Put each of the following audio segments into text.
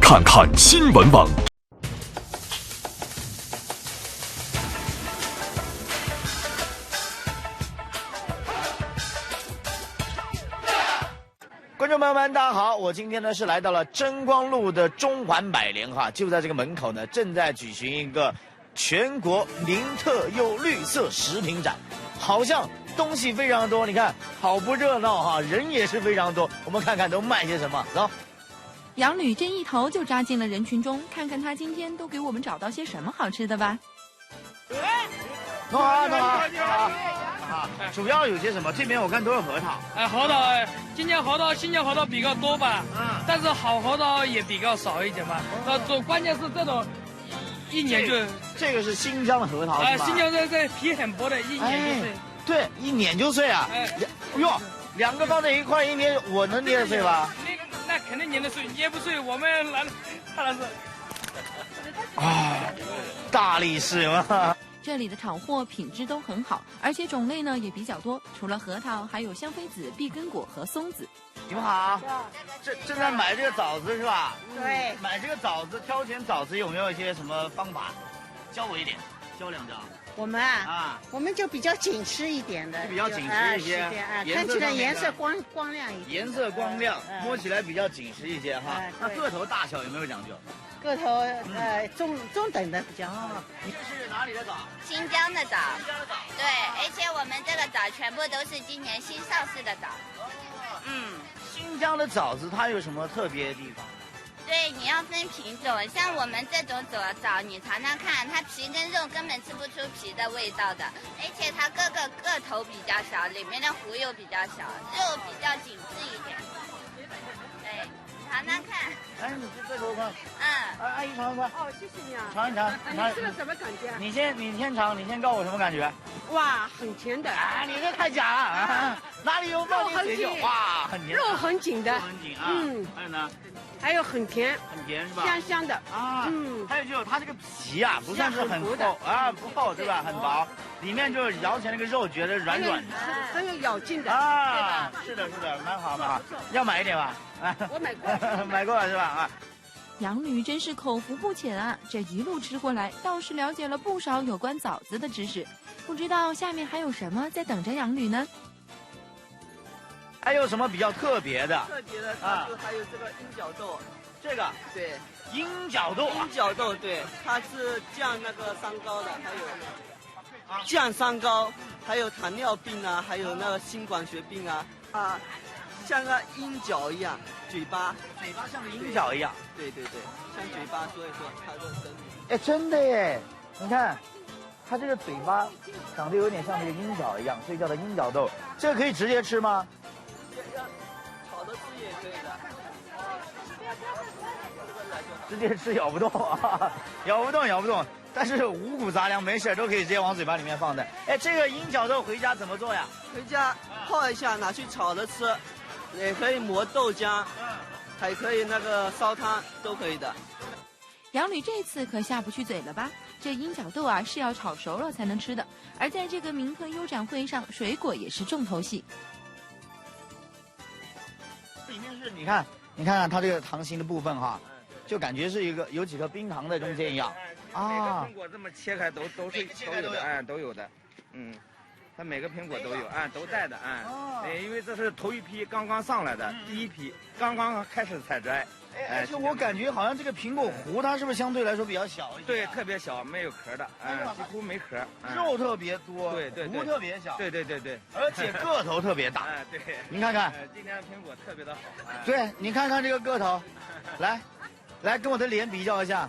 看看新闻网。观众朋友们，大家好！我今天呢是来到了真光路的中环百联哈，就在这个门口呢，正在举行一个全国零特优绿色食品展，好像东西非常多，你看好不热闹哈，人也是非常多。我们看看都卖些什么，走。杨吕这一头就扎进了人群中，看看他今天都给我们找到些什么好吃的吧。弄好，弄好，弄好。啊，主要有些什么？这边我看都是核桃。核桃，今年核桃、新年核桃比较多吧？但是好核桃也比较少一点吧。关键是这种一年就这个是新疆的核桃是吧？新疆这皮很薄的，一年就碎。对，一碾就碎啊！哟，两个放在一块，一捏我能捏得碎吧？那肯定捏得碎，捏不碎我们拿看的是。大力士嘛。这里的炒货品质都很好，而且种类呢也比较多，除了核桃，还有香妃子、碧根果和松子。你们好，正在买这个枣子是吧？对，买这个枣子，挑选枣子有没有一些什么方法？教我一点，教两招。我们我们就比较紧实一点的，比较紧实一些，看起来颜色光亮一点，颜色光亮，摸起来比较紧实一些哈。那个头大小有没有讲究？个头中等的比较好。你这是哪里的枣？新疆的枣。新疆的枣。对，而且我们这个枣全部都是今年新上市的枣。新疆的枣子它有什么特别的地方？对，你要分品种，像我们这种枣，你尝尝看，它皮跟肉根本吃不出皮的味道的，而且它个头比较小，里面的核又比较小，肉比较紧致一点。对，尝尝看。哎，你这头看。阿姨尝一尝。哦，谢谢你啊。尝一尝。你吃了什么感觉？你先尝，你先告诉我什么感觉？哇，很甜的。你这太假了哪里有放进水就哇，很甜。肉很紧的。肉很紧啊。还有呢？还有很甜，很甜是吧？香香的还有就是它这个皮啊，不算是很厚不厚对吧？很薄，里面就是咬起来那个肉觉得软软的，很有咬劲的是的，蛮好蛮好，要买一点吧？我买过，买过了是吧？杨吕真是口福不浅啊！这一路吃过来，倒是了解了不少有关枣子的知识，不知道下面还有什么在等着杨吕呢？还有什么比较特别的？特别的它是还有这个鹰角豆，这个对，鹰角豆，鹰角豆对，它是降那个三高的，还有降三高，还有糖尿病啊，还有那个心管血病啊，像个鹰角一样，嘴巴像个鹰角一样，对，像嘴巴，所以说它的生理。哎，真的耶！你看，它这个嘴巴长得有点像那个鹰角一样，所以叫它鹰角豆。这个可以直接吃吗？炒的吃也可以的，直接吃咬不动咬不动，但是五谷杂粮没事都可以直接往嘴巴里面放的。哎，这个鹰角豆回家怎么做呀？回家泡一下，拿去炒着吃，也可以磨豆浆，还可以那个烧汤，都可以的。杨吕这次可下不去嘴了吧？这鹰角豆啊是要炒熟了才能吃的，而在这个明特优展会上，水果也是重头戏。里面是你看看它这个糖心的部分哈，就感觉是有几颗冰糖在中间一样。每个苹果这么切开都是有的，都有的，它每个苹果都有，都带的，因为这是头一批刚刚上来的，第一批刚刚开始采摘。而且我感觉好像这个苹果核它是不是相对来说比较小一点？对，特别小，没有壳的，几乎没壳，肉特别多，对，核特别小，对，而且个头特别大，对，您看看，今年的苹果特别的好，对，你看看这个个头，来跟我的脸比较一下，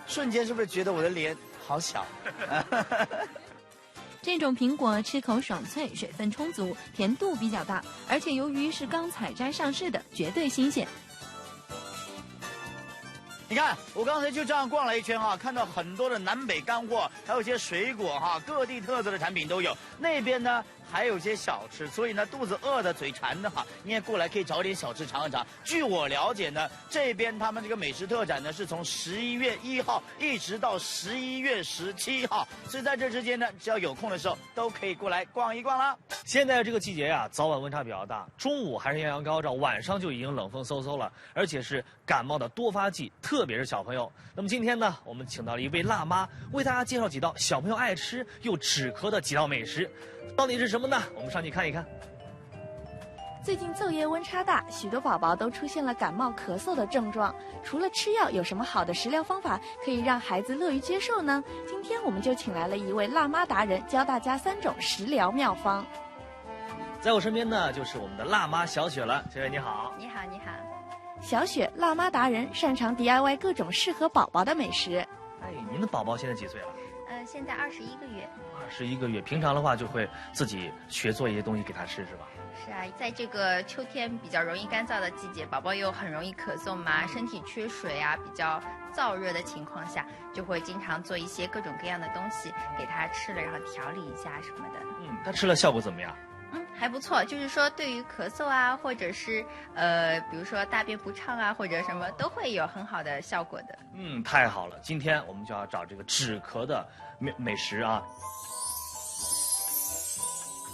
瞬间是不是觉得我的脸好小？这种苹果吃口爽脆，水分充足，甜度比较大，而且由于是刚采摘上市的，绝对新鲜。你看，我刚才就这样逛了一圈哈，看到很多的南北干货，还有一些水果哈，各地特色的产品都有。那边呢，还有些小吃，所以呢肚子饿的、嘴馋的哈，你也过来可以找点小吃尝一尝。据我了解呢，这边他们这个美食特展呢是从11月1号一直到11月17号，所以在这之间呢，只要有空的时候都可以过来逛一逛啦。现在这个季节呀，早晚温差比较大，中午还是艳阳高照，晚上就已经冷风嗖嗖了，而且是感冒的多发季，特别是小朋友。那么今天呢，我们请到了一位辣妈，为大家介绍几道小朋友爱吃又止咳的几道美食，到底是什么呢？我们上去看一看。最近昼夜温差大，许多宝宝都出现了感冒、咳嗽的症状。除了吃药，有什么好的食疗方法可以让孩子乐于接受呢？今天我们就请来了一位辣妈达人，教大家3种食疗妙方。在我身边呢，就是我们的辣妈小雪了。小雪你好。你好，你好。小雪，辣妈达人，擅长 DIY 各种适合宝宝的美食。哎，您的宝宝现在几岁了？现在21个月。21个月，平常的话就会自己学做一些东西给他吃，是吧？是啊，在这个秋天比较容易干燥的季节，宝宝又很容易咳嗽嘛，身体缺水啊，比较燥热的情况下，就会经常做一些各种各样的东西给他吃了，然后调理一下什么的。他吃了效果怎么样？还不错，就是说对于咳嗽啊，或者是比如说大便不畅啊，或者什么都会有很好的效果的。太好了，今天我们就要找这个止咳的美食啊。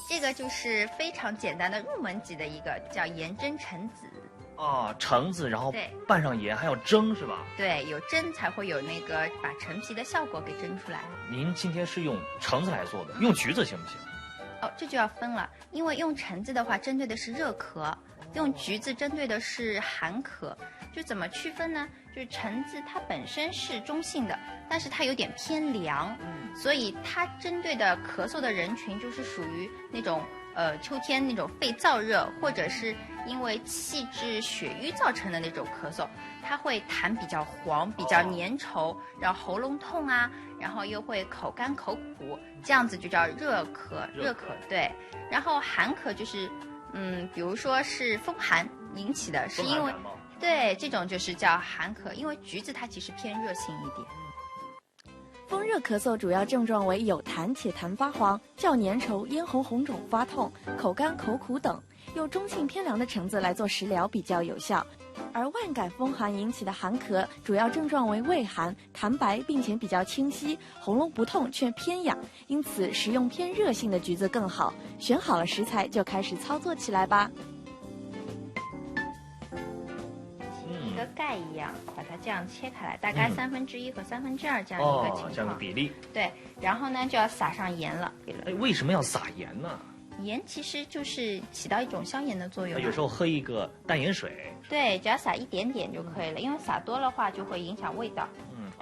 这个就是非常简单的入门级的一个叫盐蒸橙子。橙子，然后拌上盐，还要蒸是吧？对，有蒸才会有那个把陈皮的效果给蒸出来。您今天是用橙子来做的，用橘子行不行？这就要分了，因为用橙子的话针对的是热咳，用橘子针对的是寒咳。就怎么区分呢？就是橙子它本身是中性的，但是它有点偏凉，所以它针对的咳嗽的人群就是属于那种秋天那种肺燥热，或者是因为气滞血瘀造成的那种咳嗽，它会痰比较黄，比较粘稠，然后喉咙痛啊，然后又会口干口苦，这样子就叫热咳。对，然后寒咳就是比如说是风寒引起的，是因为对这种就是叫寒咳，因为橘子它其实偏热性一点。风热咳嗽主要症状为有痰且痰发黄、较粘稠、咽喉红肿发痛、口干口苦等，用中性偏凉的橙子来做食疗比较有效。而万感风寒引起的寒咳，主要症状为畏寒、痰白，并且比较清晰，喉咙不痛却偏痒，因此食用偏热性的橘子更好。选好了食材，就开始操作起来吧。一个盖一样，把它这样切开来，大概1/3和2/3这样一个情况，这样的比例。对，然后呢就要撒上盐了。为什么要撒盐呢？盐其实就是起到一种消炎的作用。有时候喝一个淡盐水。对，只要撒一点点就可以了，因为撒多的话就会影响味道。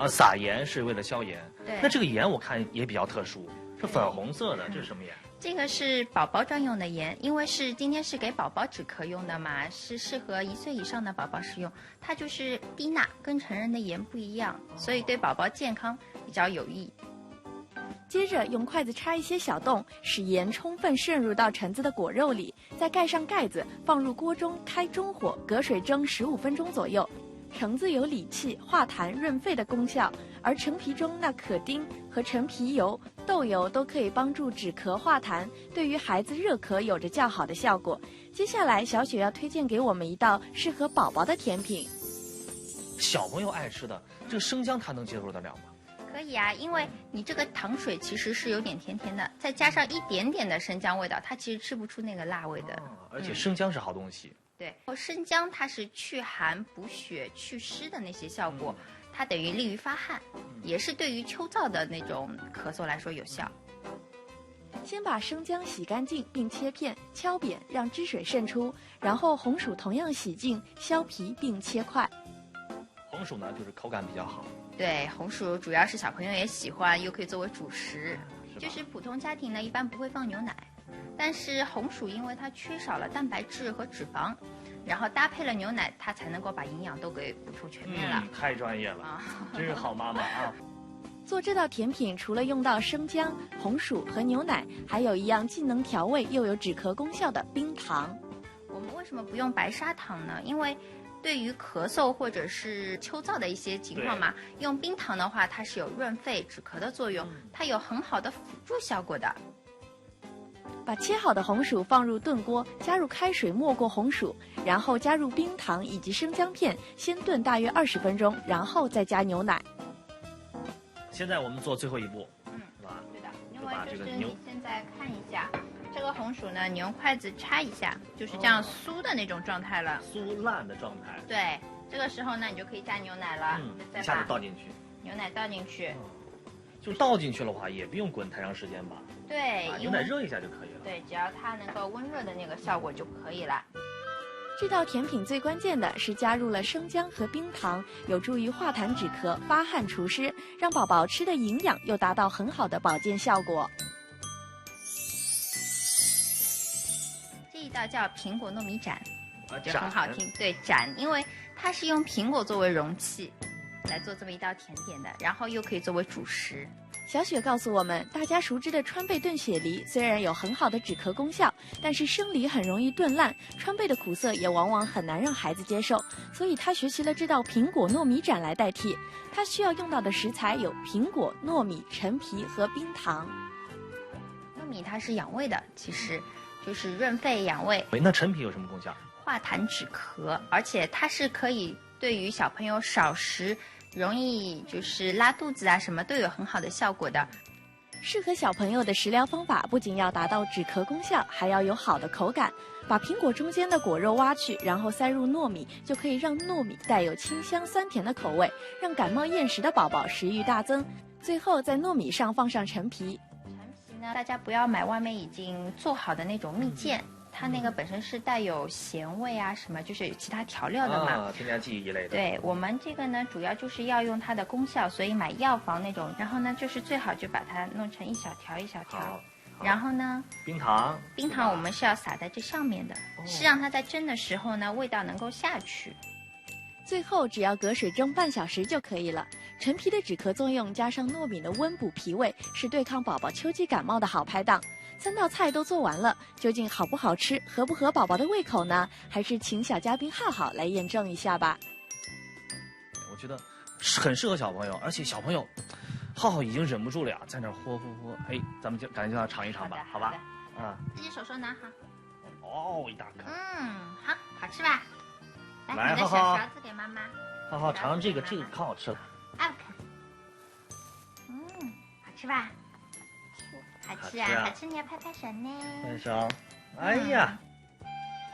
撒盐是为了消炎。对。那这个盐我看也比较特殊，是粉红色的，这是什么盐？这个是宝宝专用的盐，因为今天是给宝宝止咳用的嘛，是适合1岁以上的宝宝使用。它就是低钠，跟成人的盐不一样，所以对宝宝健康比较有益。接着用筷子插一些小洞，使盐充分渗入到橙子的果肉里，再盖上盖子，放入锅中，开中火，隔水蒸15分钟左右。橙子有理气、化痰、润肺的功效，而陈皮中那可丁和陈皮油、豆油都可以帮助止咳化痰，对于孩子热咳有着较好的效果。接下来，小雪要推荐给我们一道适合宝宝的甜品。小朋友爱吃的这个生姜，他能接受得了吗？可以啊，因为你这个糖水其实是有点甜甜的，再加上一点点的生姜味道，它其实吃不出那个辣味的。而且生姜是好东西。对，生姜它是去寒补血祛湿的那些效果，它等于利于发汗，也是对于秋燥的那种咳嗽来说有效。先把生姜洗干净并切片，敲扁让汁水渗出，然后红薯同样洗净、削皮并切块。红薯呢，就是口感比较好。对，红薯主要是小朋友也喜欢，又可以作为主食。就是普通家庭呢，一般不会放牛奶，但是红薯因为它缺少了蛋白质和脂肪，然后搭配了牛奶，它才能够把营养都给补充全面了。太专业了，真是好妈妈啊！做这道甜品除了用到生姜、红薯和牛奶，还有一样既能调味又有止咳功效的冰糖。我们为什么不用白砂糖呢？因为对于咳嗽或者是秋燥的一些情况嘛，用冰糖的话，它是有润肺止咳的作用，它有很好的辅助效果的。把切好的红薯放入炖锅，加入开水没过红薯，然后加入冰糖以及生姜片，先炖大约20分钟，然后再加牛奶。现在我们做最后一步，是吧？对的，因为就是你现在看一下，这个红薯呢，你用筷子插一下，就是这样酥的那种状态了，酥烂的状态。对，这个时候呢，你就可以加牛奶了，一下子倒进去，牛奶倒进去，就倒进去的话，也不用滚太长时间吧？对，牛奶热一下就可以了。对，只要它能够温热的那个效果就可以了。这道甜品最关键的是加入了生姜和冰糖，有助于化痰止咳、发汗除湿，让宝宝吃的营养又达到很好的保健效果。这一道叫苹果糯米盏，我觉得很好听。对，盏，因为它是用苹果作为容器来做这么一道甜点的，然后又可以作为主食。小雪告诉我们，大家熟知的川贝炖雪梨虽然有很好的止咳功效，但是生梨很容易炖烂，川贝的苦涩也往往很难让孩子接受，所以她学习了这道苹果糯米盏来代替。她需要用到的食材有苹果、糯米、陈皮和冰糖。糯米它是养胃的，其实就是润肺养胃。那陈皮有什么功效？化痰止咳，而且它是可以对于小朋友少食容易就是拉肚子啊什么都有很好的效果的。适合小朋友的食疗方法不仅要达到止咳功效，还要有好的口感。把苹果中间的果肉挖去，然后塞入糯米，就可以让糯米带有清香酸甜的口味，让感冒厌食的宝宝食欲大增。最后在糯米上放上陈皮。陈皮呢，大家不要买外面已经做好的那种蜜饯。它那个本身是带有咸味啊，什么就是有其他调料的嘛，添加剂一类的。对，我们这个呢，主要就是要用它的功效，所以买药房那种。然后呢，就是最好就把它弄成一小条一小条。然后呢，冰糖我们是要撒在这上面的，是让它在蒸的时候呢，味道能够下去。最后只要隔水蒸半小时就可以了。陈皮的止咳作用加上糯米的温补脾胃，是对抗宝宝秋季感冒的好拍档。3道菜都做完了，究竟好不好吃，合不合宝宝的胃口呢？还是请小嘉宾浩浩来验证一下吧。我觉得很适合小朋友，而且小朋友浩浩已经忍不住了呀，在那儿喝。哎，咱们就赶紧让他尝一尝吧，好吧？自己手拿好。哦，一大颗。好吃吧？来，你的小勺子给妈妈。浩浩尝尝这个可好吃了。好吃吧？好吃啊！好吃，你要拍拍手呢。拍手。哎呀，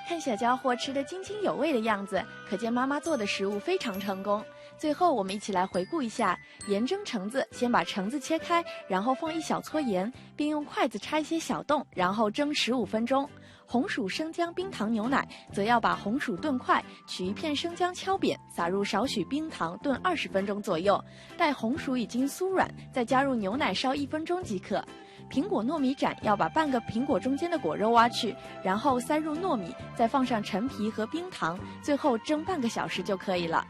看小家伙吃得津津有味的样子，可见妈妈做的食物非常成功。最后我们一起来回顾一下：盐蒸橙子，先把橙子切开，然后放一小撮盐，并用筷子插一些小洞，然后蒸15分钟。红薯、生姜、冰糖、牛奶，则要把红薯炖快，取一片生姜敲扁，撒入少许冰糖炖20分钟左右，待红薯已经酥软，再加入牛奶烧1分钟即可。苹果糯米盏要把半个苹果中间的果肉挖去，然后塞入糯米，再放上陈皮和冰糖，最后蒸半个小时就可以了。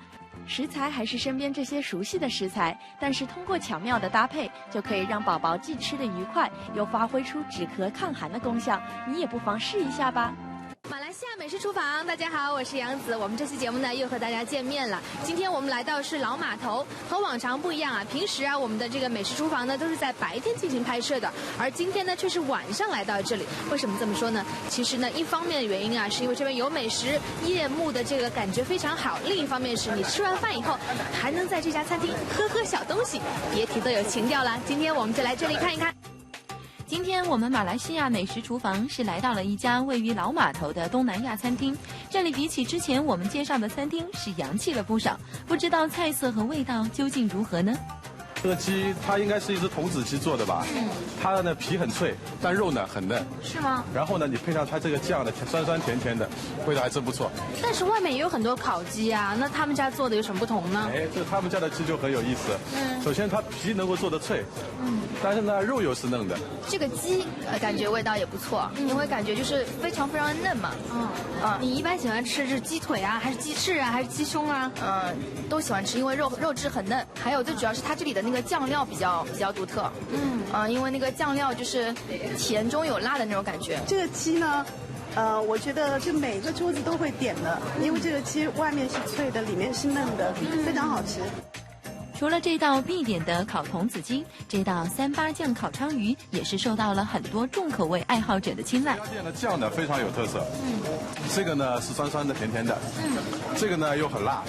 食材还是身边这些熟悉的食材，但是通过巧妙的搭配，就可以让宝宝既吃得愉快，又发挥出止咳抗寒的功效。你也不妨试一下吧。马来西亚美食厨房，大家好，我是杨子。我们这期节目呢又和大家见面了。今天我们来到是老码头，和往常不一样啊。平时啊，我们的这个美食厨房呢都是在白天进行拍摄的，而今天呢却是晚上来到这里。为什么这么说呢？其实呢，一方面的原因啊，是因为这边有美食，夜幕的这个感觉非常好；另一方面是你吃完饭以后，还能在这家餐厅喝小东西，别提多有情调了。今天我们就来这里看一看。今天我们马来西亚美食厨房是来到了一家位于老码头的东南亚餐厅，这里比起之前我们介绍的餐厅是洋气了不少，不知道菜色和味道究竟如何呢？这个鸡它应该是一只童子鸡做的吧？它的呢皮很脆，但肉呢很嫩。是吗？然后呢，你配上它这个酱呢，酸酸甜甜的，味道还真不错。但是外面也有很多烤鸡啊，那他们家做的有什么不同呢？这他们家的鸡就很有意思。首先它皮能够做得脆，但是呢肉又是嫩的。这个鸡感觉味道也不错，因为感觉就是非常的嫩嘛。你一般喜欢吃是鸡腿啊，还是鸡翅啊，还是鸡胸啊？都喜欢吃，因为肉质很嫩，还有最主要是它这里的那个酱料比较独特。因为那个酱料就是甜中有辣的那种感觉。这个鸡呢，我觉得是每个桌子都会点的，因为这个鸡外面是脆的，里面是嫩的，非常好吃。除了这道必点的烤童子鸡，这道3/8酱烤鲳鱼也是受到了很多重口味爱好者的青睐。这家店的酱呢非常有特色，这个呢是酸酸的、甜甜的，这个呢又很辣。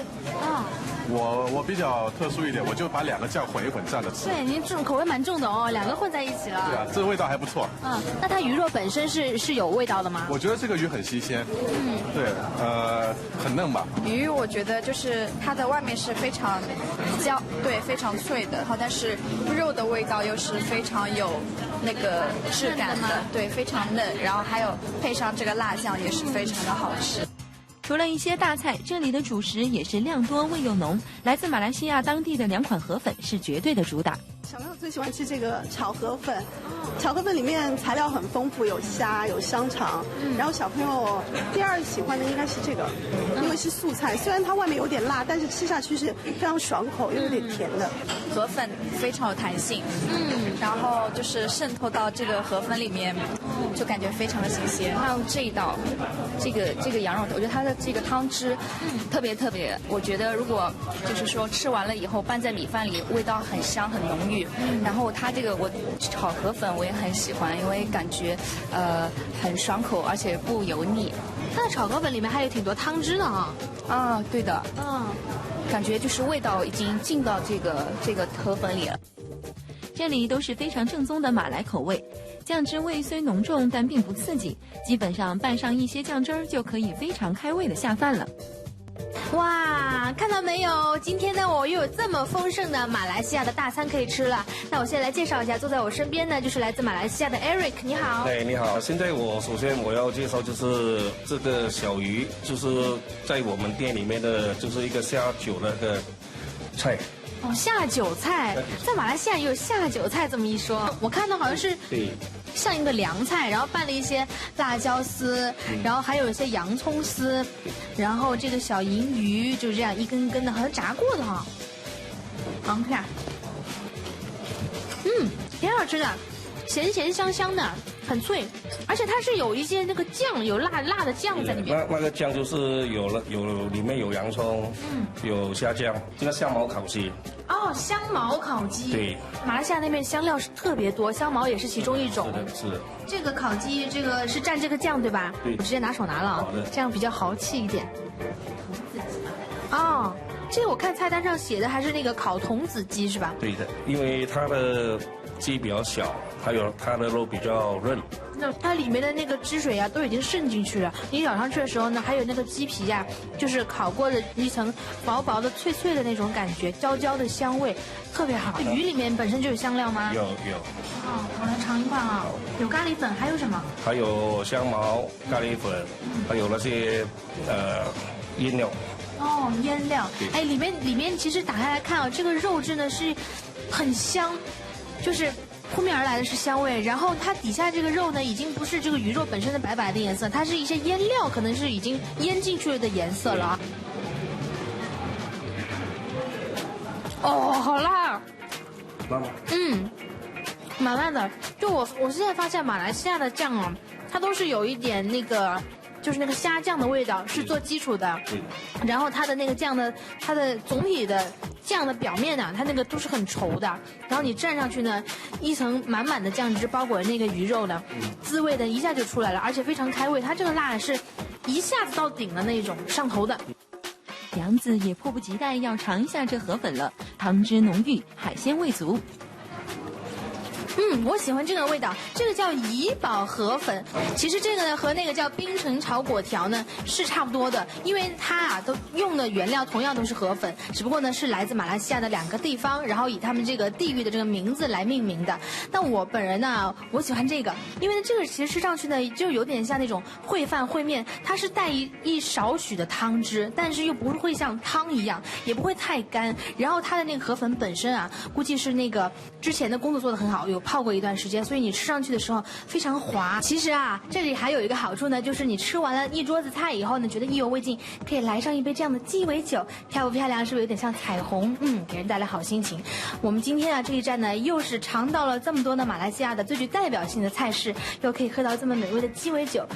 我比较特殊一点，我就把2个酱混一混这样的吃。对，您这种口味蛮重的哦，2个混在一起了。对啊，这个味道还不错。那它鱼肉本身是有味道的吗？我觉得这个鱼很新鲜。对，很嫩吧。鱼我觉得就是它的外面是非常焦，对，非常脆的，然后但是肉的味道又是非常有那个质感的，对，非常嫩，然后还有配上这个辣酱也是非常的好吃。除了一些大菜，这里的主食也是量多味又浓。来自马来西亚当地的2款河粉是绝对的主打。小朋友最喜欢吃这个炒河粉，炒河粉里面材料很丰富，有虾，有香肠。然后小朋友第2喜欢的应该是这个，因为是素菜，虽然它外面有点辣，但是吃下去是非常爽口，又有点甜的。河粉非常有弹性，然后就是渗透到这个河粉里面，就感觉非常的新鲜。还有这一道，这个羊肉，我觉得它的这个汤汁，特别，我觉得如果就是说吃完了以后拌在米饭里，味道很香很浓郁。然后它这个我炒河粉我也很喜欢，因为感觉很爽口，而且不油腻。它的炒河粉里面还有挺多汤汁的哈。对的。感觉就是味道已经进到这个河粉里了。这里都是非常正宗的马来口味，酱汁味虽浓重，但并不刺激，基本上拌上一些酱汁儿就可以非常开胃的下饭了。哇，看到没有？今天呢，我又有这么丰盛的马来西亚的大餐可以吃了。那我现在来介绍一下，坐在我身边呢，就是来自马来西亚的 Eric， 你好。对，你好。现在首先我要介绍就是这个小鱼，就是在我们店里面的就是一个下酒的那个菜。下酒菜，在马来西亚也有下酒菜这么一说。我看到好像是对。像一个凉菜，然后拌了一些辣椒丝，然后还有一些洋葱丝，然后这个小银鱼就这样一根一根的，好像炸过的哈。尝一下，挺好吃的，咸咸香香的，很脆，而且它是有一些那个酱，有辣的酱在里面。那个酱就是有里面有洋葱，有虾酱，这个香茅烤鸡。香茅烤鸡。对，马来西亚那边香料是特别多，香茅也是其中一种。是的。这个烤鸡，这个是蘸这个酱对吧？对。我直接拿手拿了，好的，这样比较豪气一点。这个我看菜单上写的还是那个烤童子鸡是吧？对的，因为它的鸡比较小，还有它的肉比较韧。那它里面的那个汁水都已经渗进去了。你咬上去的时候呢，还有那个鸡皮就是烤过的一层薄薄的、脆脆的那种感觉，焦焦的香味，特别好。鱼里面本身就有香料吗？有。我来尝一块有咖喱粉，还有什么？还有香茅、咖喱粉，还有那些腌料。腌料。里面其实打开来看这个肉质呢是很香，就是扑面而来的是香味，然后它底下这个肉呢，已经不是这个鱼肉本身的白白的颜色，它是一些腌料，可能是已经腌进去了的颜色了。好辣！辣吗？蛮辣的。就我现在发现马来西亚的酱它都是有一点那个。就是那个虾酱的味道是做基础的，然后它的那个酱呢，它的总体的酱的表面它那个都是很稠的，然后你蘸上去呢，一层满满的酱汁包裹那个鱼肉呢，滋味的一下就出来了，而且非常开胃，它这个辣是一下子到顶的那种上头的。杨子也迫不及待要尝一下这河粉了，汤汁浓郁，海鲜味足。我喜欢这个味道，这个叫怡宝河粉。其实这个呢和那个叫槟城炒粿条呢是差不多的，因为它都用的原料同样都是河粉，只不过呢是来自马来西亚的2个地方，然后以他们这个地域的这个名字来命名的。但我本人呢，我喜欢这个，因为这个其实吃上去呢就有点像那种烩饭烩面，它是带一少许的汤汁，但是又不会像汤一样，也不会太干。然后它的那个河粉本身估计是那个之前的工作做得很好，有泡过一段时间，所以你吃上去的时候非常滑。其实啊，这里还有一个好处呢，就是你吃完了一桌子菜以后呢，觉得意犹未尽，可以来上一杯这样的鸡尾酒，漂不漂亮？是不是有点像彩虹？给人带来好心情。我们今天啊这一站呢，又是尝到了这么多的马来西亚的最具代表性的菜式，又可以喝到这么美味的鸡尾酒。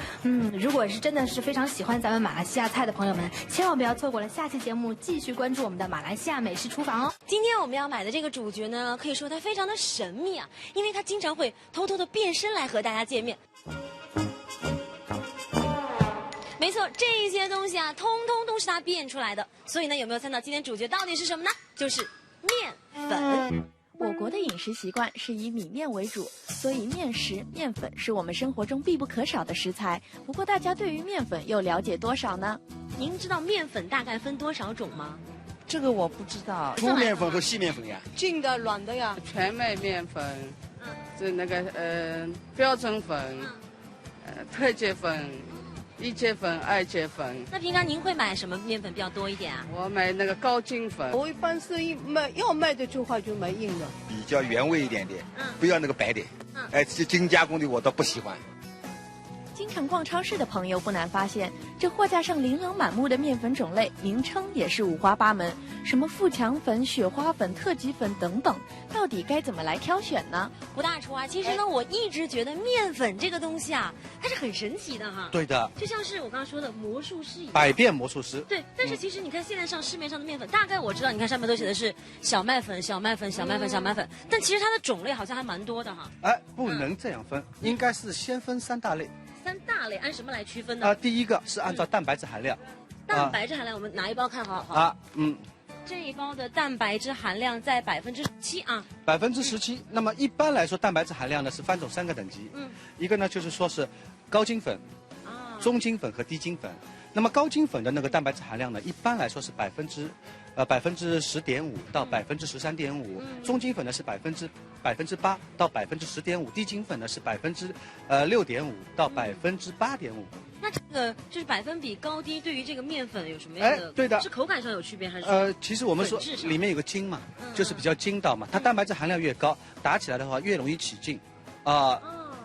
如果是真的是非常喜欢咱们马来西亚菜的朋友们，千万不要错过了下期节目，继续关注我们的马来西亚美食厨房哦。今天我们要买的这个主角呢，可以说他非常的神秘啊，因为他经常会偷偷的变身来和大家见面。没错，这些东西啊，通通都是他变出来的。所以呢，有没有猜到今天主角到底是什么呢？就是面粉。我国的饮食习惯是以米面为主，所以面食、面粉是我们生活中必不可少的食材。不过，大家对于面粉又了解多少呢？您知道面粉大概分多少种吗？这个我不知道。粗面粉和细面粉呀？净的、软的呀？全麦面粉，是那个标准粉，特级粉。1阶粉、2阶粉。那平常您会买什么面粉比较多一点啊？我买那个高筋粉。我一般是要卖的话就买硬的，比较原味一点点，不要那个白的。精加工的我倒不喜欢。经常逛超市的朋友不难发现，这货架上琳琅满目的面粉种类，名称也是五花八门，什么富强粉、雪花粉、特级粉等等，到底该怎么来挑选呢？吴大厨啊，其实呢，我一直觉得面粉这个东西啊，它是很神奇的哈。对的，就像是我刚刚说的魔术师一样，百变魔术师。对，但是其实你看现在上市面上的面粉，大概我知道，你看上面都写的是小麦粉、小麦粉、小麦粉、小麦粉，但其实它的种类好像还蛮多的哈。不能这样分，应该是先分3大类。3大类按什么来区分呢？第一个是按照蛋白质含量。蛋白质含量，我们拿一包看好不好？这一包的蛋白质含量在17%啊。17%。那么一般来说，蛋白质含量呢是分成3个等级。一个呢就是说是高筋粉、中筋粉和低筋粉。那么高筋粉的那个蛋白质含量呢，一般来说是10.5%到13.5%，中筋粉呢是8%到10.5%，低筋粉呢是6.5%到8.5%。那这个就是百分比高低，对于这个面粉有什么样的？对的，是口感上有区别还是？其实我们说里面有个筋嘛，就是比较筋道嘛，它蛋白质含量越高，打起来的话越容易起劲，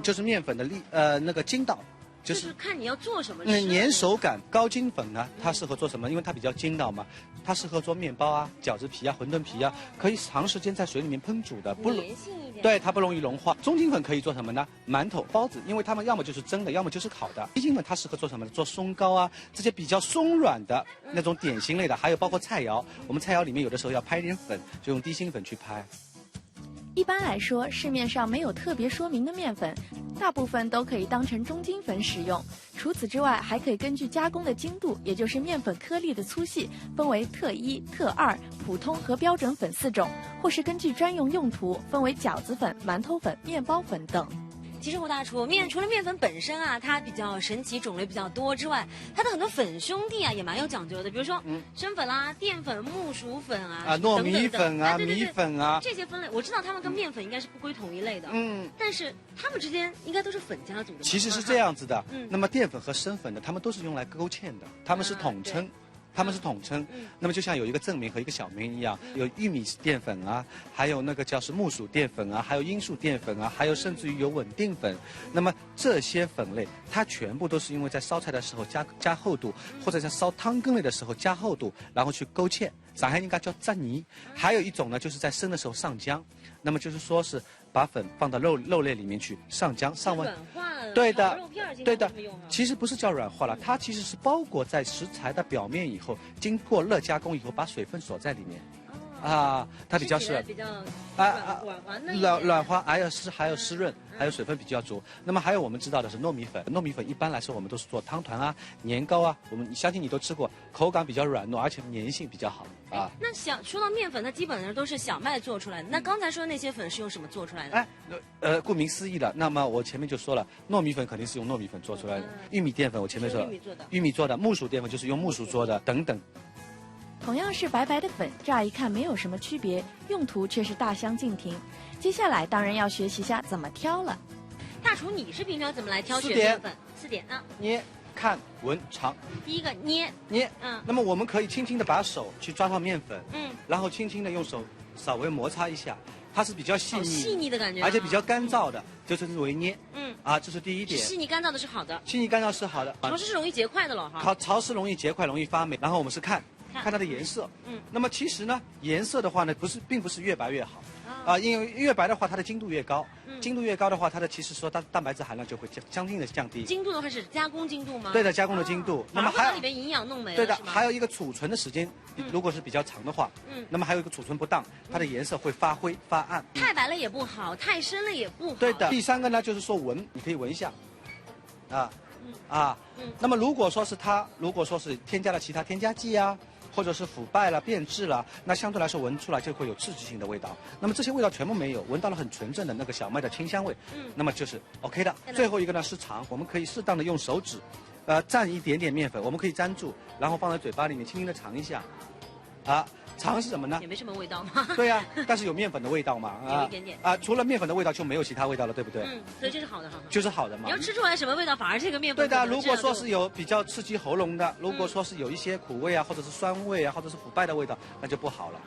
就是面粉的那个筋道。就是看你要做什么吃。粘手感，高筋粉呢，它适合做什么？因为它比较筋道嘛，它适合做面包啊、饺子皮啊、馄饨皮啊，可以长时间在水里面烹煮的，粘性一点。对，它不容易融化。中筋粉可以做什么呢？馒头、包子，因为它们要么就是蒸的，要么就是烤的。低筋粉它适合做什么呢？做松糕啊，这些比较松软的那种点心类的，还有包括菜肴。我们菜肴里面有的时候要拍一点粉，就用低筋粉去拍。一般来说，市面上没有特别说明的面粉，大部分都可以当成中筋粉使用。除此之外，还可以根据加工的精度，也就是面粉颗粒的粗细，分为特1、特2、普通和标准粉4种，或是根据专用用途，分为饺子粉、馒头粉、面包粉等。其实胡大厨，除了面粉本身啊，它比较神奇，种类比较多之外，它的很多粉兄弟啊也蛮有讲究的，比如说生粉啦、淀粉、木薯粉啊、糯米粉啊、米粉啊这些分类，我知道它们跟面粉应该是不归同一类的，但是它们之间应该都是粉家族的。其实是这样子的，那么淀粉和生粉呢，它们都是用来勾芡的，它们是统称。那么就像有一个正名和一个小名一样，有玉米淀粉啊，还有那个叫是木薯淀粉啊，还有罂粟淀粉啊，还有甚至于有稳定粉。那么这些粉类，它全部都是因为在烧菜的时候加厚度，或者在烧汤羹类的时候加厚度，然后去勾芡。上海应该叫炸泥。还有一种呢，就是在生的时候上浆。那么就是说是把粉放到肉类里面去上浆上温。对的，对的，其实不是叫软化了，它其实是包裹在食材的表面以后，经过热加工以后，把水分锁在里面。它比较是软滑，还有湿润，还有水分比较足。那么还有我们知道的是糯米粉，糯米粉一般来说我们都是做汤团啊、年糕啊，我们相信你都吃过，口感比较软糯，而且粘性比较好啊。那说到面粉，它基本上都是小麦做出来的。那刚才说的那些粉是用什么做出来的？顾名思义了。那么我前面就说了，糯米粉肯定是用糯米粉做出来的，玉米淀粉我前面说了，玉米做的，木薯淀粉就是用木薯做的，等等。同样是白白的粉，乍一看没有什么区别，用途却是大相径庭。接下来当然要学习一下怎么挑了。大厨，你是平常怎么来挑选面粉？4点啊。捏、看、闻、尝。第一个捏。那么我们可以轻轻的把手去抓到面粉，然后轻轻的用手稍微摩擦一下，它是比较细腻、细腻的感觉，而且比较干燥的，就称之为捏。这是第一点。细腻干燥的是好的。细腻干燥是好的。潮湿是容易结块的了哈。潮湿容易结块，容易发霉。然后我们是看它的颜色。那么其实呢，颜色的话呢，并不是越白越好。因为越白的话，它的精度越高，精度越高的话，它的其实说它蛋白质含量就会相应的降低。精度的话是加工精度吗？对的，加工的精度。那么还有里面营养弄没了。对的，还有一个储存的时间，如果是比较长的话，那么还有一个储存不当，它的颜色会发灰发暗。太白了也不好，太深了也不好。对的。第三个呢，就是说闻，你可以闻一下，那么如果说是添加了其他添加剂啊。或者是腐败了、变质了，那相对来说闻出来就会有刺激性的味道。那么这些味道全部没有，闻到了很纯正的那个小麦的清香味，那么就是 OK 的。最后一个呢是尝，我们可以适当的用手指，蘸一点点面粉，我们可以沾住，然后放在嘴巴里面轻轻的尝一下，尝是什么呢？也没什么味道嘛。对呀，但是有面粉的味道嘛，有一点点除了面粉的味道就没有其他味道了，对不对？所以这是好的哈。就是好的嘛。你要吃出来什么味道，反而这个面粉。对的，如果说是有比较刺激喉咙的，如果说是有一些苦味啊，或者是酸味啊，或者是腐败的味道，那就不好了。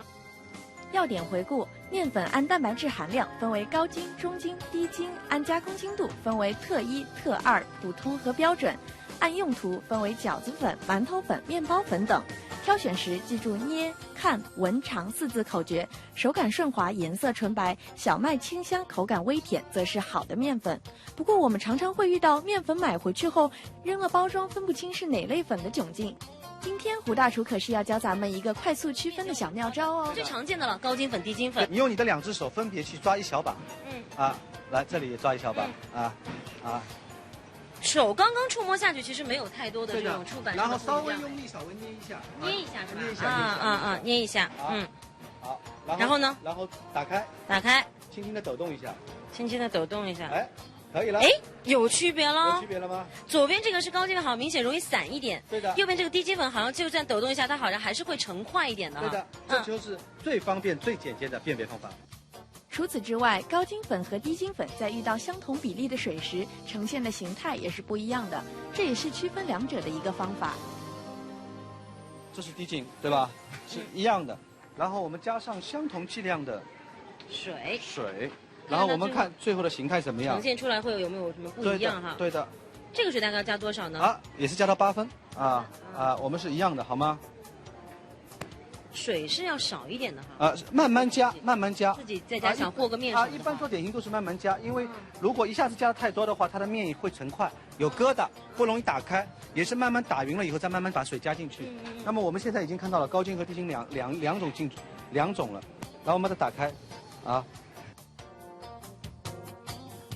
要点回顾：面粉按蛋白质含量分为高筋、中筋、低筋，按加工精度分为特1、特2、普通和标准，按用途分为饺子粉、馒头粉、面包粉等。挑选时记住捏、看、闻、尝4字口诀，手感顺滑，颜色纯白，小麦清香，口感微甜，则是好的面粉。不过我们常常会遇到面粉买回去后扔了包装分不清是哪类粉的窘境。今天胡大厨可是要教咱们一个快速区分的小妙招哦。最常见的了，高筋粉、低筋粉。你用你的2只手分别去抓一小把，来这里也抓一小把，手刚刚触摸下去，其实没有太多的这种触感，然后稍微用力，稍微捏一下，捏一下是吧？捏一下，捏一下，好，然后呢？然后打开，轻轻的抖动一下，可以了。有区别了。有区别了吗？左边这个是高筋粉，好明显容易散一点。对的。右边这个低筋粉好像就算抖动一下，它好像还是会成块一点的。对的，这就是最方便、最简洁的辨别方法。除此之外，高筋粉和低筋粉在遇到相同比例的水时，呈现的形态也是不一样的，这也是区分两者的一个方法。这是低筋，对吧？是一样的。然后我们加上相同剂量的水，然后我们看最后的形态怎么样，呈现出来会有没有什么不一样哈？对的。这个水大概要加多少呢？也是加到8分我们是一样的，好吗？水是要少一点的哈。慢慢加。自己在家想和个面一般做点心都是慢慢加，因为如果一下子加的太多的话，它的面会成块，有疙瘩，不容易打开。也是慢慢打匀了以后，再慢慢把水加进去。那么我们现在已经看到了高筋和低筋两种了，然后我们再打开，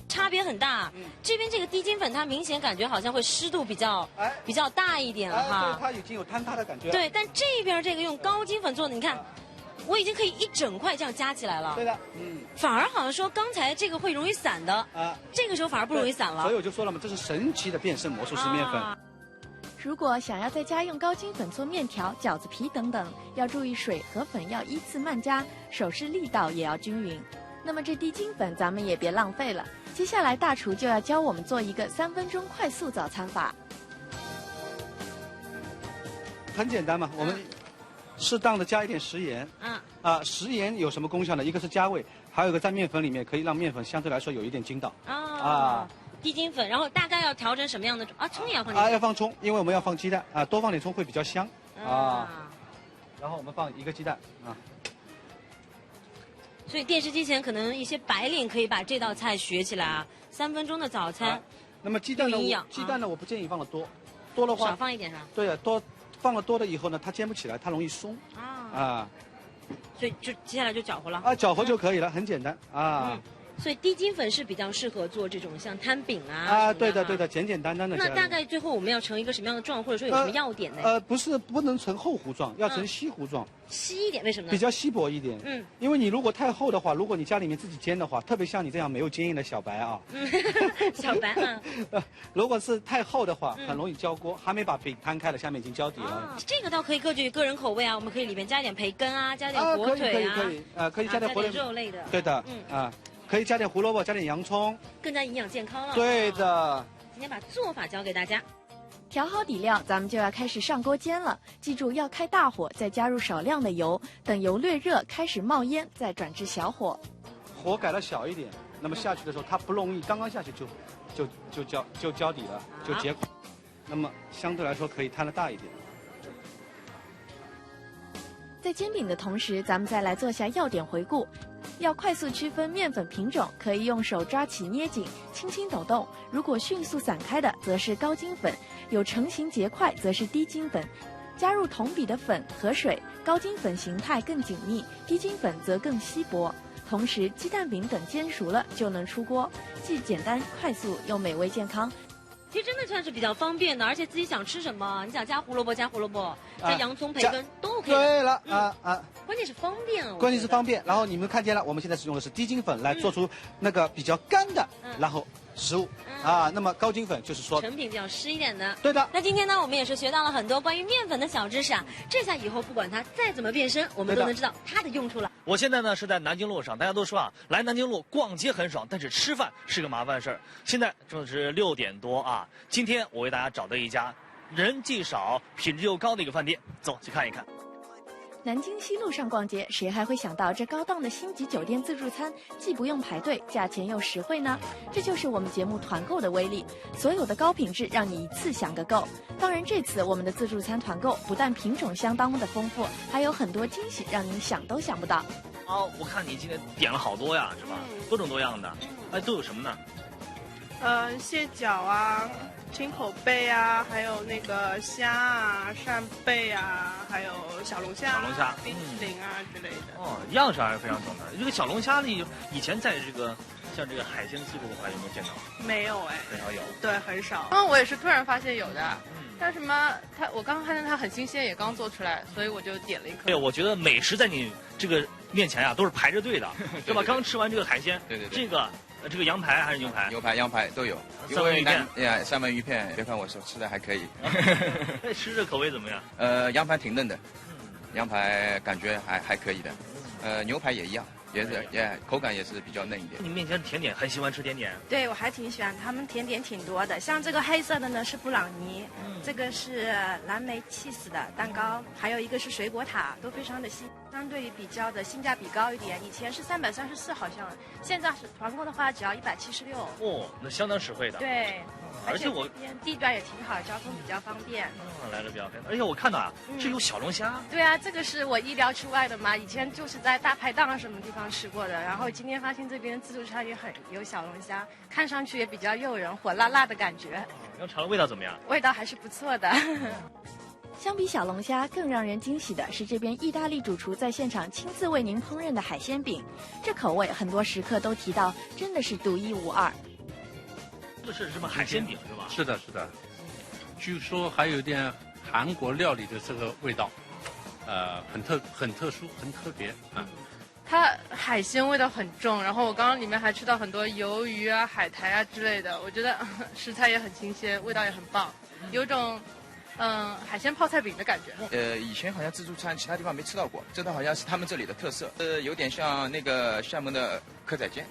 差别很大。这边这个低筋粉，它明显感觉好像会湿度比较大一点哈。对，它已经有坍塌的感觉。对，但这边这个用高筋粉做的，你看，我已经可以一整块这样加起来了。对的，反而好像说刚才这个会容易散的，这个时候反而不容易散了。所以我就说了嘛，这是神奇的变身魔术师面粉。如果想要在家用高筋粉做面条、饺子皮等等，要注意水和粉要依次慢加，手势力道也要均匀。那么这低筋粉咱们也别浪费了，接下来大厨就要教我们做一个3分钟快速早餐法。很简单嘛，我们适当的加一点食盐。食盐有什么功效呢？一个是加味，还有一个在面粉里面可以让面粉相对来说有一点筋道。低筋粉，然后大概要调整什么样的葱也要放进去。要放葱，因为我们要放鸡蛋多放点葱会比较香然后我们放1个鸡蛋所以电视机前可能一些白领可以把这道菜学起来3分钟的早餐。那么鸡蛋呢，我不建议放的多的话少放一点是吧？对放了多了以后呢，它煎不起来，它容易松所以就接下来就搅和了搅和就可以了，很简单所以低筋粉是比较适合做这种像摊饼对的，简简单单的。那大概最后我们要成一个什么样的状，或者说有什么要点呢？不能成厚糊状，要成稀糊状。稀一点，为什么呢？比较稀薄一点。因为你如果太厚的话，如果你家里面自己煎的话，特别像你这样没有经验的小白小白如果是太厚的话，很容易焦锅，还没把饼摊开了，下面已经焦底了。这个倒可以根据个人口味我们可以里面加一点培根加点火腿可以加点肉类的。对的，可以加点胡萝卜，加点洋葱，更加营养健康了。对的。今天把做法教给大家。调好底料，咱们就要开始上锅煎了。记住要开大火，再加入少量的油，等油略热，开始冒烟，再转至小火。火改的小一点，那么下去的时候它不容易，刚刚下去就交底了，就结块，那么相对来说可以摊得大一点。在煎饼的同时，咱们再来做下要点回顾。要快速区分面粉品种，可以用手抓起捏紧，轻轻抖动。如果迅速散开的，则是高筋粉；有成型结块，则是低筋粉。加入同比的粉和水，高筋粉形态更紧密，低筋粉则更稀薄。同时，鸡蛋饼等煎熟了就能出锅，既简单快速又美味健康。其实真的算是比较方便的，而且自己想吃什么，你想加胡萝卜加胡萝卜，加洋葱培根都 OK 的。对了，关键是方便哦。关键是方便。然后你们看见了，我们现在使用的是低筋粉来做出那个比较干的，然后食物那么高筋粉就是说成品比较湿一点的。对的。那今天呢，我们也是学到了很多关于面粉的小知识啊，这下以后不管它再怎么变身，我们都能知道它的用处了。我现在呢是在南京路上，大家都说啊，来南京路逛街很爽，但是吃饭是个麻烦事儿。现在正是6点多啊，今天我为大家找到一家人既少、品质又高的一个饭店，走去看一看。南京西路上逛街，谁还会想到这高档的星级酒店自助餐既不用排队，价钱又实惠呢？这就是我们节目团购的威力，所有的高品质让你一次享个够。当然，这次我们的自助餐团购不但品种相当的丰富，还有很多惊喜让您想都想不到。我看你今天点了好多呀，是吧？多种多样的，都有什么呢？蟹脚啊，青口贝啊，还有那个虾啊，扇贝啊，还有小龙虾、冰淇淋啊之类的。样式还是非常多的。这个小龙虾呢，以前在这个像这个海鲜记录的话，有没有见到？没有哎，很少有。对，很少。我也是突然发现有的。但什么？我刚刚看见它很新鲜，也刚做出来，所以我就点了一颗。对，我觉得美食在你这个面前呀，都是排着队的，对吧？刚吃完这个海鲜，对，这个羊排还是牛排？牛排、羊排都有。三文鱼片，三文鱼片，别看我手吃的还可以。吃着口味怎么样？羊排挺嫩的，羊排感觉还可以的。牛排也一样。口感也是比较嫩一点。你面前甜点很喜欢吃甜点？对，我还挺喜欢，他们甜点挺多的。像这个黑色的呢是布朗尼，这个是蓝莓cheese的蛋糕，还有一个是水果塔，都非常的新，相对于比较的性价比高一点。以前是334好像，现在是团购的话只要176。那相当实惠的。对，而且我地段也挺好，交通比较方便。来的比较方便，而且我看到啊，这有小龙虾。对啊，这个是我意料之外的嘛，以前就是在大排档什么地方吃过的，然后今天发现这边自助餐也很有小龙虾，看上去也比较诱人，火辣辣的感觉。要尝了味道怎么样？味道还是不错的。相比小龙虾，更让人惊喜的是这边意大利主厨在现场亲自为您烹饪的海鲜饼，这口味很多食客都提到，真的是独一无二。这是什么海鲜饼是吧？是的，据说还有点韩国料理的这个味道，很特殊，很特别啊。它海鲜味道很重，然后我刚刚里面还吃到很多鱿鱼啊、海苔啊之类的，我觉得食材也很新鲜，味道也很棒，有种海鲜泡菜饼的感觉。以前好像自助餐其他地方没吃到过，这道好像是他们这里的特色，有点像那个厦门的蚵仔煎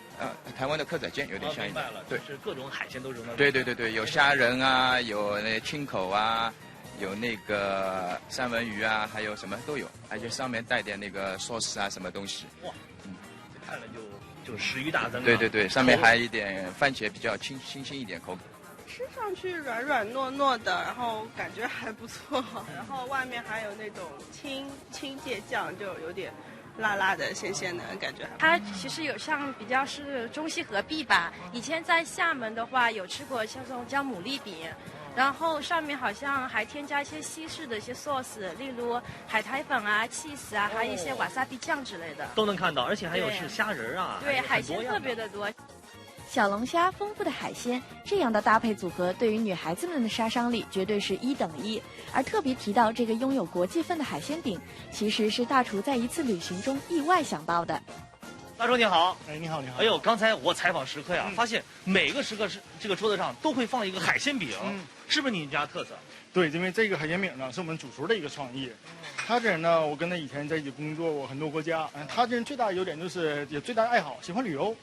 台湾的蚵仔煎有点像一点。对，是各种海鲜都扔到。对，有虾仁啊，有那青口啊。有那个三文鱼啊，还有什么都有，而且上面带点那个寿司啊，什么东西。哇，这看了就食欲大增。对，上面还有一点番茄，比较清新一点口感。吃上去软软糯糯的，然后感觉还不错，然后外面还有那种青芥酱，就有点辣辣的、鲜鲜的感觉。它其实有像比较是中西合璧吧。以前在厦门的话，有吃过像这种叫牡蛎饼。然后上面好像还添加一些西式的一些 sauce， 例如海苔粉啊、cheese 啊，还有一些瓦萨比酱之类的，都能看到。而且还有是虾仁啊，对，海鲜特别的多。小龙虾、丰富的海鲜，这样的搭配组合对于女孩子们的杀伤力绝对是1等1。而特别提到这个拥有国际份的海鲜饼，其实是大厨在一次旅行中意外想到的。大厨你好，你好。哎呦，刚才我采访食客呀，发现每个食客这个桌子上都会放一个海鲜饼，是不是你们家特色？对，因为这个海鲜饼呢是我们主厨的一个创意。他这人呢，我跟他以前在一起工作过很多国家。他这人最大的优点就是也最大的爱好，喜欢旅游。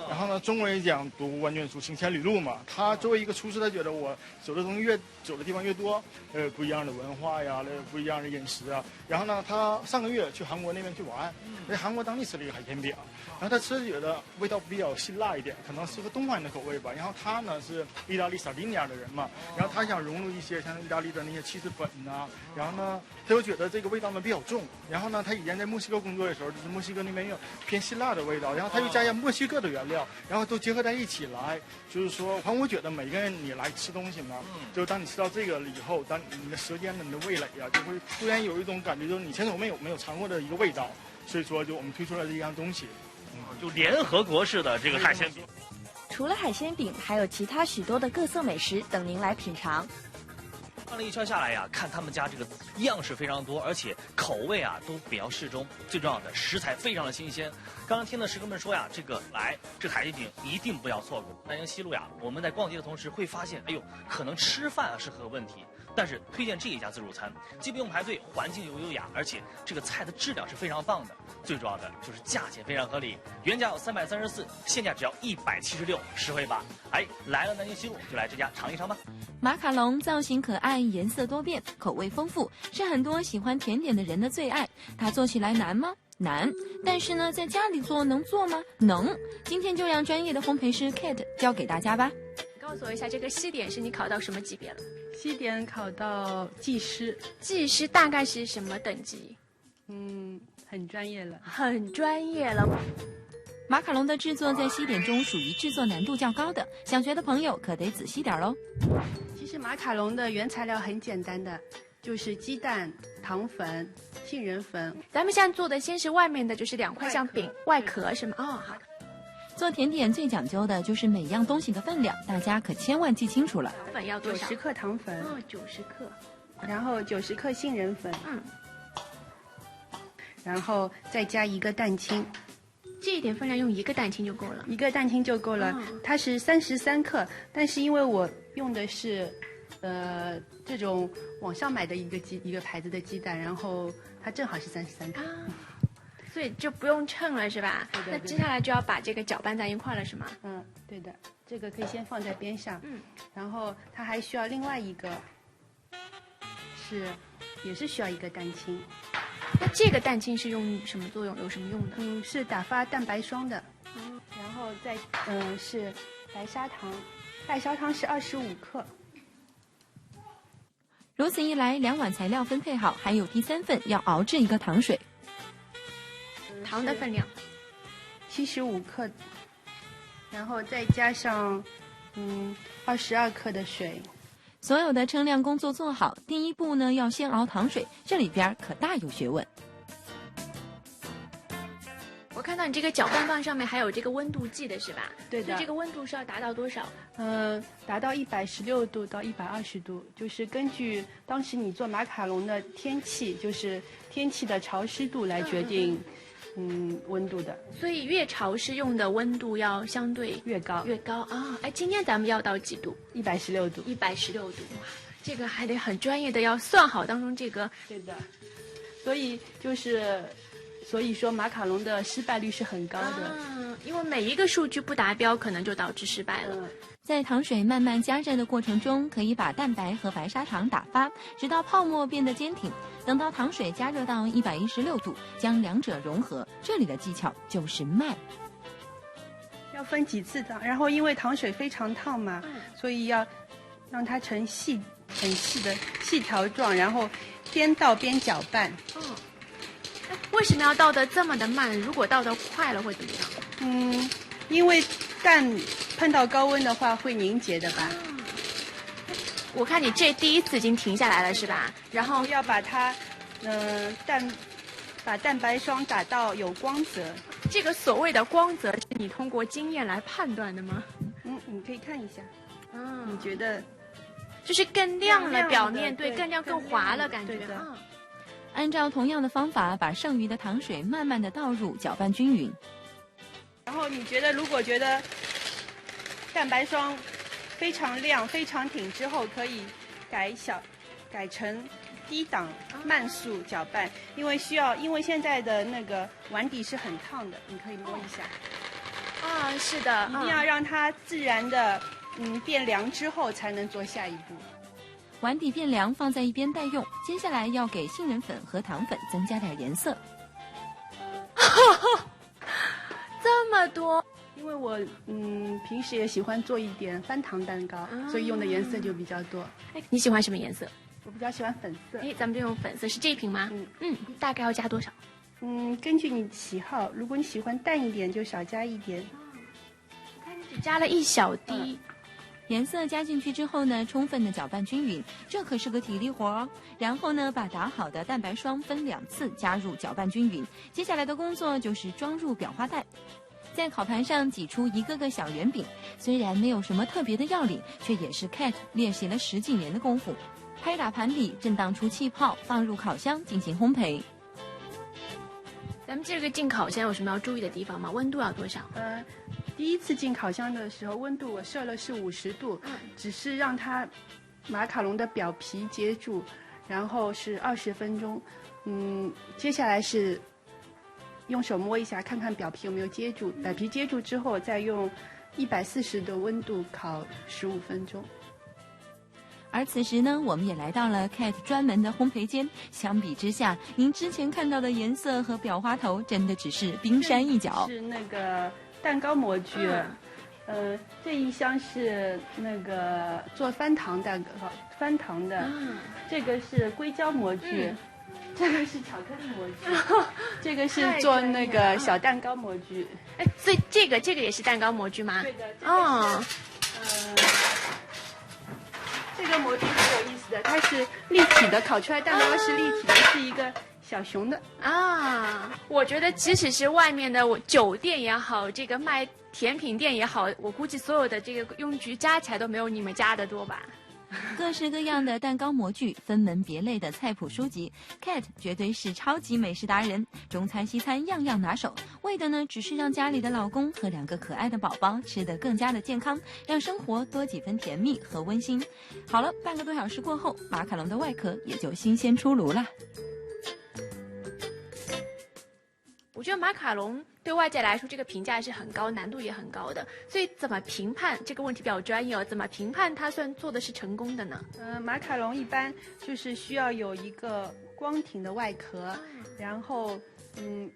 然后呢，中国人讲读万卷书，行千里路嘛。他作为一个厨师，他觉得我走的东西越走的地方越多，不一样的文化呀，不一样的饮食啊。然后呢，他上个月去韩国那边去玩，在韩国当地吃了一个海鲜饼，然后他吃觉得味道比较辛辣一点，可能适合东方人的口味吧。然后他呢是意大利萨丁尼亚的人嘛，然后他想融入一些像意大利的那些起司粉呐，然后呢，他又觉得这个味道呢比较重。然后呢，他以前在墨西哥工作的时候，就是墨西哥那边有偏辛辣的味道，然后他又加上墨西哥的原料，然后都结合在一起来，就是说，反正我觉得每个人你来吃东西呢，就当你吃到这个了以后，当你的舌尖的你的味蕾啊，就会突然有一种感觉，就是你前所没有尝过的一个味道，所以说就我们推出了这一样东西，就联合国式的这个海鲜饼。除了海鲜饼，还有其他许多的各色美食等您来品尝。看了一圈下来呀，看他们家这个样式非常多，而且口味啊都比较适中，最重要的食材非常的新鲜。刚刚听的师哥们说呀，这海鲜饼一定不要错过。南京西路呀，我们在逛街的同时会发现，哎呦，可能吃饭是个问题。但是推荐这一家自助餐，既不用排队，环境又优雅，而且这个菜的质量是非常棒的。最重要的就是价钱非常合理，原价有334，现价只要176，实惠吧？哎，来了南京西路就来这家尝一尝吧。马卡龙造型可爱，颜色多变，口味丰富，是很多喜欢甜点的人的最爱。它做起来难吗？难。但是呢，在家里做能做吗？能。今天就让专业的烘焙师 Kate 教给大家吧。告诉我一下，这个西点是你考到什么级别了？西点考到技师。技师大概是什么等级？很专业了。很专业了。马卡龙的制作在西点中属于制作难度较高的，想学的朋友可得仔细点喽。其实马卡龙的原材料很简单的，就是鸡蛋、糖粉、杏仁粉。咱们现在做的先是外面的，就是2块像饼外壳是吗？哦，好。做甜点最讲究的就是每样东西的分量，大家可千万记清楚了。糖粉要多少？ 90克糖粉。哦，90克。然后90克杏仁粉。然后再加1个蛋清。这一点分量用1个蛋清就够了。1个蛋清就够了，它是33克，但是因为我用的是，这种网上买的一个牌子的鸡蛋，然后它正好是33克。所以就不用称了是吧？对的。那接下来就要把这个搅拌在一块了是吗？对的，这个可以先放在边上。然后它还需要另外一个，也是需要1个蛋清。那这个蛋清是用什么作用？有什么用的？是打发蛋白霜的。然后再是白砂糖，白砂糖是25克。如此一来，2碗材料分配好，还有第3份要熬制1个糖水。糖的分量75克，然后再加上22克的水。所有的称量工作做好，第一步呢要先熬糖水，这里边可大有学问。我看到你这个搅拌棒上面还有这个温度计的是吧？对的。所以这个温度是要达到多少？达到116度到120度，就是根据当时你做马卡龙的天气，就是天气的潮湿度来决定。温度的，所以越潮湿用的温度要相对越高啊！哎，今天咱们要到几度？116度。116度，哇，这个还得很专业的要算好当中这个。对的，所以说马卡龙的失败率是很高的。因为每一个数据不达标，可能就导致失败了。在糖水慢慢加热的过程中，可以把蛋白和白砂糖打发，直到泡沫变得坚挺。等到糖水加热到116度，将2者融合。这里的技巧就是慢。要分几次的，然后因为糖水非常烫嘛，所以要让它成很细的细条状，然后边倒边搅拌。为什么要倒得这么的慢？如果倒得快了会怎么样？因为蛋碰到高温的话会凝结的吧。我看你这第一次已经停下来了是吧？然后要把它，把蛋白霜打到有光泽。这个所谓的光泽是你通过经验来判断的吗？你可以看一下。你觉得？就是更亮了，表面对更亮更滑了，感觉。按照同样的方法，把剩余的糖水慢慢的倒入，搅拌均匀。然后你觉得，如果觉得蛋白霜非常亮、非常挺之后，可以改改成低档慢速搅拌，因为现在的那个碗底是很烫的，你可以摸一下。啊，是的，一定要让它自然的变凉之后才能做下一步。碗底变凉放在一边待用，接下来要给杏仁粉和糖粉增加点颜色。这么多，因为我平时也喜欢做一点翻糖蛋糕，所以用的颜色就比较多。你喜欢什么颜色？我比较喜欢粉色。咱们就用粉色，是这一瓶吗？大概要加多少？根据你喜好，如果你喜欢淡一点，就少加一点。只加了1小滴。颜色加进去之后呢，充分的搅拌均匀，这可是个体力活哦。然后呢，把打好的蛋白霜分2次加入，搅拌均匀。接下来的工作就是装入裱花袋，在烤盘上挤出一个个小圆饼。虽然没有什么特别的要领，却也是 Cat 练习了10几年的功夫。拍打盘底，震荡出气泡，放入烤箱进行烘焙。咱们这个进烤箱有什么要注意的地方吗？温度要多少？第一次进烤箱的时候，温度我设了是50度，只是让它马卡龙的表皮接住，然后是20分钟。接下来是用手摸一下，看看表皮有没有接住。表皮接住之后，再用140的温度烤15分钟。而此时呢，我们也来到了 Cat 专门的烘焙间。相比之下，您之前看到的颜色和裱花头真的只是冰山一角。是那个蛋糕模具，这一箱是那个做翻糖蛋糕翻糖的，这个是硅胶模具，这个是巧克力模具，这个是做那个小蛋糕模具。所以这个也是蛋糕模具吗？对的，这个模具很有意思的，它是立体的，烤出来蛋糕是立体的，是一个小熊的啊。我觉得即使是外面的酒店也好，这个卖甜品店也好，我估计所有的这个用具加起来都没有你们家的多吧。各式各样的蛋糕模具，分门别类的菜谱书籍 ，Cat 绝对是超级美食达人，中餐西餐样样拿手，为的呢只是让家里的老公和2个可爱的宝宝吃得更加的健康，让生活多几分甜蜜和温馨。好了，半个多小时过后，马卡龙的外壳也就新鲜出炉了。我觉得马卡龙对外界来说这个评价是很高，难度也很高的，所以怎么评判这个问题比较专业哦？怎么评判它算做的是成功的呢？马卡龙一般就是需要有一个光挺的外壳，然后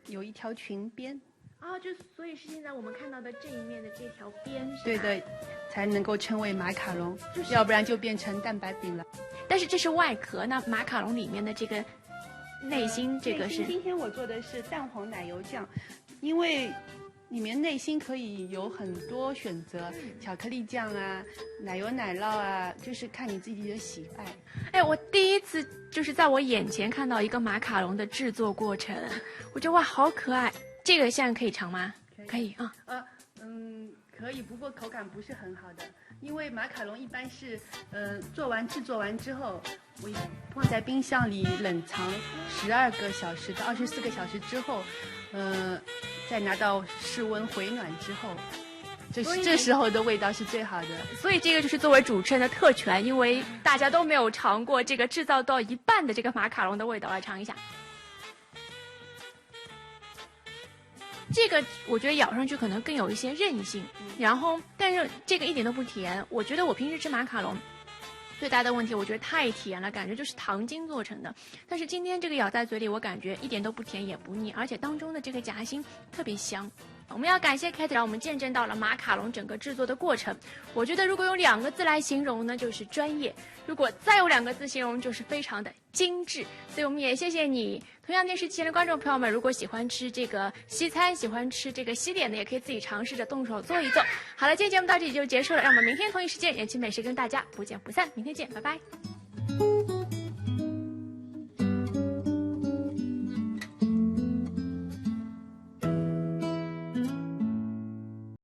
有一条裙边。所以是现在我们看到的这一面的这条边是吧？对的，才能够称为马卡龙，要不然就变成蛋白饼了。但是这是外壳，那马卡龙里面的这个内心，这个是今天我做的是蛋黄奶油酱，因为里面内心可以有很多选择，巧克力酱啊、奶油奶酪啊，就是看你自己的喜爱。我第一次就是在我眼前看到一个马卡龙的制作过程，我觉得哇，好可爱。这个现在可以尝吗？可以啊。可以，不过口感不是很好的，因为马卡龙一般是制作完之后，我放在冰箱里冷藏12个小时到24个小时之后，再拿到室温回暖之后，这时候的味道是最好的。所以这个就是作为主持人的特权，因为大家都没有尝过这个制造到一半的这个马卡龙的味道，来尝一下。这个我觉得咬上去可能更有一些韧性，然后但是这个一点都不甜。我觉得我平时吃马卡龙最大的问题，我觉得太甜了，感觉就是糖精做成的。但是今天这个咬在嘴里，我感觉一点都不甜也不腻，而且当中的这个夹心特别香。我们要感谢 Cat 让我们见证到了马卡龙整个制作的过程。我觉得如果用2个字来形容呢，就是专业；如果再有2个字形容，就是非常的精致。所以我们也谢谢你。同样，电视机前的观众朋友们，如果喜欢吃这个西餐，喜欢吃这个西点的，也可以自己尝试着动手做一做。好了，今天节目到这里就结束了，让我们明天同一时间也去美食跟大家不见不散。明天见，拜拜。